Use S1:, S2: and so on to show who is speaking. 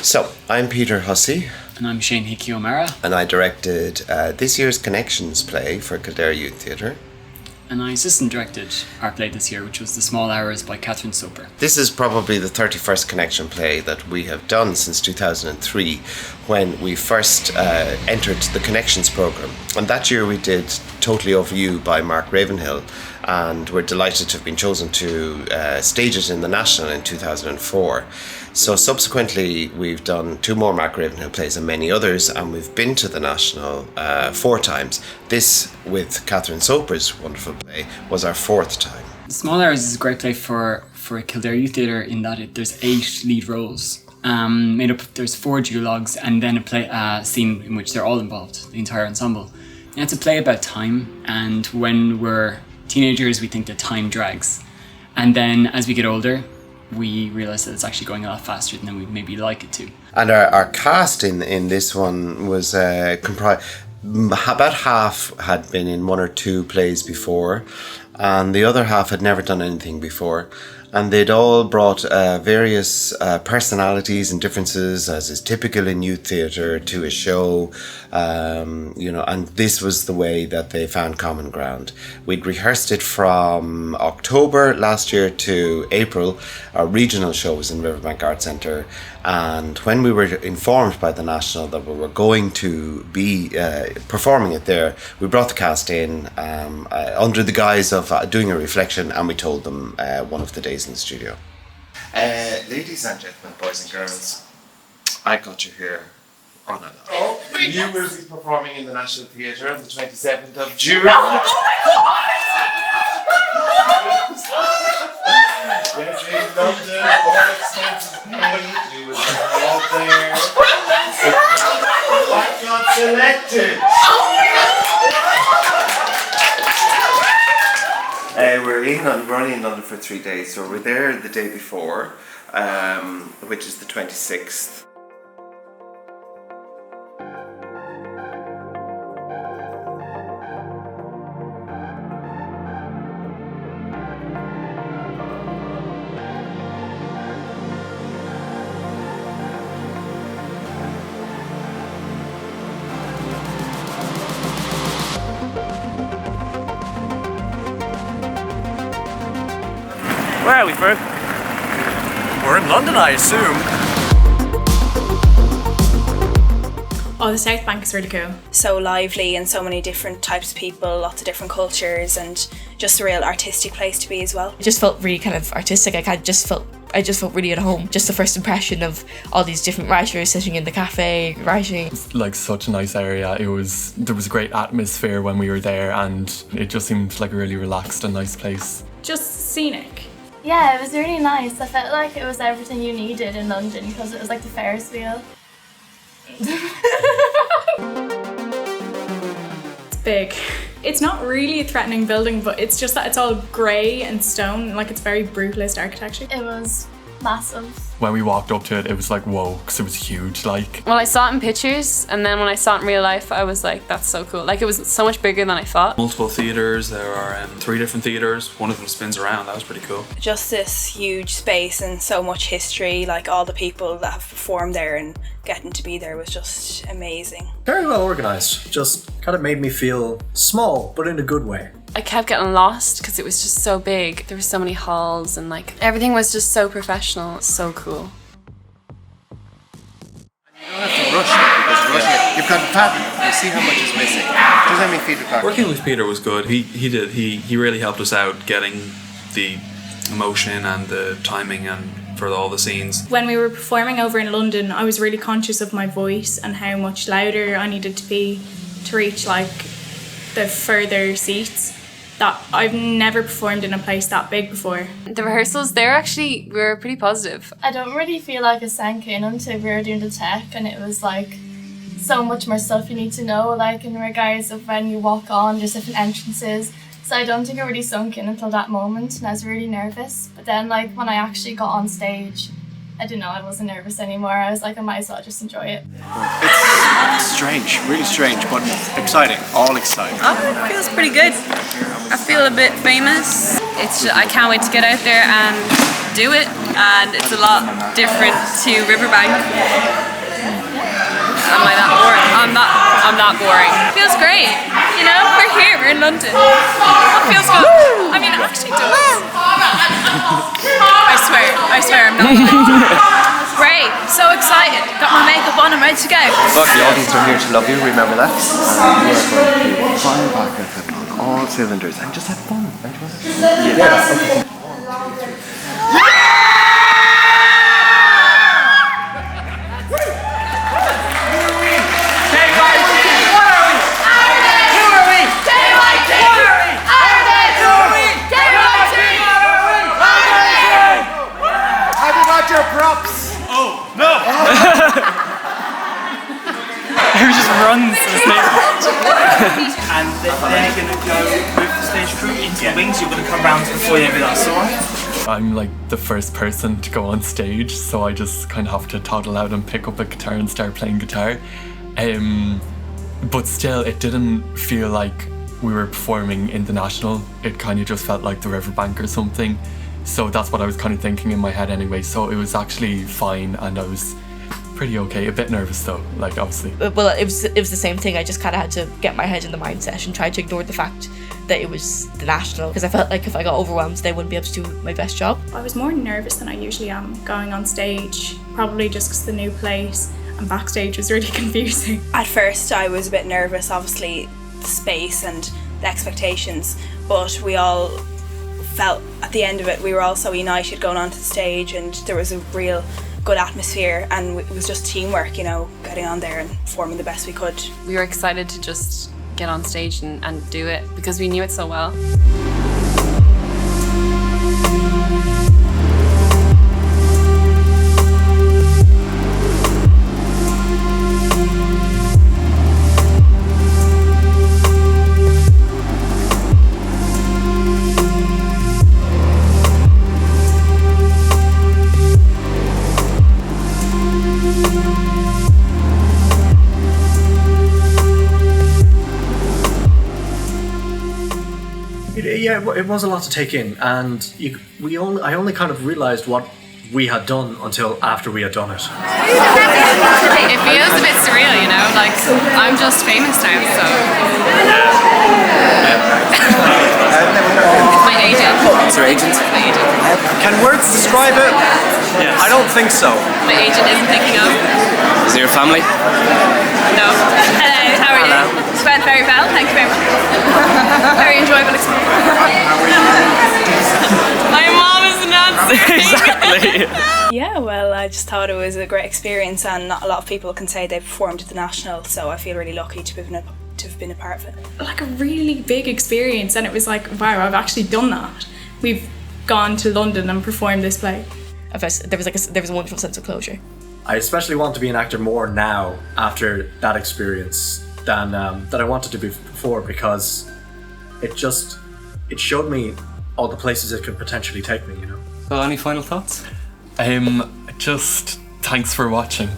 S1: So, I'm Peter Hussey.
S2: And I'm Shane Hickey O Mara.
S1: And I directed this year's Connections play for Kildare Youth Theatre.
S2: And I assistant directed our play this year, which was The Small Hours by Katherine Soper.
S1: This is probably the 31st Connection play that we have done since 2003, when we first entered the Connections programme. And that year we did Totally Over You by Mark Ravenhill, and we're delighted to have been chosen to stage it in the National in 2004. So subsequently we've done 2 more Mark Ravenhill plays and many others, and we've been to the National 4 times. This, with Katherine Soper's wonderful play, was our 4th time.
S2: The Small Hours is a great play for Kildare Youth Theatre in that there's 8 lead roles. Made up, there's 4 duologues and then a scene in which they're all involved, the entire ensemble. And it's a play about time, and when we're teenagers we think that time drags. And then as we get older, we realise that it's actually going a lot faster than we maybe like it to.
S1: And our cast in this one was comprised, about half had been in 1 or 2 plays before, and the other half had never done anything before. And they'd all brought various personalities and differences, as is typical in youth theatre, to a show, and this was the way that they found common ground. We'd rehearsed it from October last year to April. Our regional show was in Riverbank Arts Centre, and when we were informed by the National that we were going to be performing it there, we brought the cast in under the guise of doing a reflection, and we told them one of the days in the studio. Ladies and gentlemen, boys and girls, I got you here on a lot. You will be performing in the National Theatre on the 27th of June. Yes, in London, all expenses paid. You will be out there. I got selected. We're only in London for 3 days, so we're there the day before, which is the 26th.
S3: Where are we, Ferg? We're in London, I assume.
S4: Oh, the South Bank is really cool.
S5: So lively and so many different types of people, lots of different cultures, and just a real artistic place to be as well.
S6: It just felt really kind of artistic. I just felt really at home. Just the first impression of all these different writers sitting in the cafe writing.
S7: It's like such a nice area. There was a great atmosphere when we were there, and it just seemed like a really relaxed and nice place.
S4: Just scenic.
S8: Yeah, it was really nice. I felt like it was everything you needed in London because it was like the Ferris wheel.
S4: It's big. It's not really a threatening building, but it's just that it's all grey and stone, like it's very brutalist architecture.
S8: It was massive.
S7: When we walked up to it, it was like, whoa, because it was huge, like.
S9: Well, I saw it in pictures, and then when I saw it in real life, I was like, that's so cool. Like, it was so much bigger than I thought.
S3: Multiple theatres, there are 3 different theatres, one of them spins around, that was pretty cool.
S5: Just this huge space and so much history, like all the people that have performed there and getting to be there was just amazing.
S10: Very well organised, just kind of made me feel small, but in a good way.
S9: I kept getting lost because it was just so big. There were so many halls and like everything was just so professional. So cool.
S1: You don't have to rush it, because rushing it, you've got the pattern. You see how much is missing. Does any feedback?
S3: Working with Peter was good. He really helped us out getting the emotion and the timing and for all the scenes.
S4: When we were performing over in London, I was really conscious of my voice and how much louder I needed to be to reach like the further seats. That I've never performed in a place that big before.
S9: The rehearsals there actually were pretty positive.
S8: I don't really feel like it sank in until we were doing the tech, and it was like so much more stuff you need to know, like in regards of when you walk on, there's different entrances. So I don't think it really sunk in until that moment, and I was really nervous. But then like when I actually got on stage, I didn't know, I wasn't nervous anymore. I was like, I might as well just enjoy it.
S11: It's strange, really strange, but exciting, all exciting.
S12: Oh, it feels pretty good. I feel a bit famous. I can't wait to get out there and
S9: do it, and it's a lot different to Riverbank. Am I that boring? I'm that boring. It feels great. You know, we're here, we're in London. It feels good. I mean, it actually does. I swear I'm not. Great, so excited. Got my makeup on, I'm ready to go.
S12: Look, the audience are here to love you, remember that? And we're going to fire back at them on all cylinders and just have fun, right? Yeah. Okay.
S11: Props!
S3: Oh, no!
S2: Who just runs to the stage?
S13: And they're going to go with the stage crew into the wings. You're going to come round to the foyer with us, alright?
S7: I'm like the first person to go on stage, so I just kind of have to toddle out and pick up a guitar and start playing guitar. But still, it didn't feel like we were performing in the National. It kind of just felt like the Riverbank or something. So that's what I was kind of thinking in my head anyway. So it was actually fine, and I was pretty okay. A bit nervous though, like obviously.
S6: Well, it was the same thing. I just kind of had to get my head in the mindset and try to ignore the fact that it was the National, because I felt like if I got overwhelmed, they wouldn't be able to do my best job.
S4: I was more nervous than I usually am going on stage, probably just because the new place and backstage was really confusing.
S5: At first I was a bit nervous, obviously the space and the expectations, but we all felt at the end of it we were all so united going onto the stage, and there was a real good atmosphere, and it was just teamwork, you know, getting on there and performing the best we could.
S9: We were excited to just get on stage and do it because we knew it so well.
S10: It was a lot to take in, and I only kind of realised what we had done until after we had done it.
S9: It feels a bit surreal, you know, like I'm just famous now, so. My agent.
S12: It's your agent?
S9: My agent.
S12: Can words describe it?
S13: Yes.
S12: I don't think so.
S9: My agent isn't thinking of.
S12: Is it your family?
S9: No. Hello, how are you? It went very well, thank you very much. Very enjoyable experience. My mom is an answer.
S12: Exactly.
S5: Yeah, well, I just thought it was a great experience, and not a lot of people can say they performed at the National, so I feel really lucky to have been a part of it.
S4: Like a really big experience, and it was like, wow, I've actually done that. We've gone to London and performed this play.
S6: There was a wonderful sense of closure.
S10: I especially want to be an actor more now after that experience than I wanted to be before, because it showed me all the places it could potentially take me, you know.
S7: So any final thoughts? Just thanks for watching.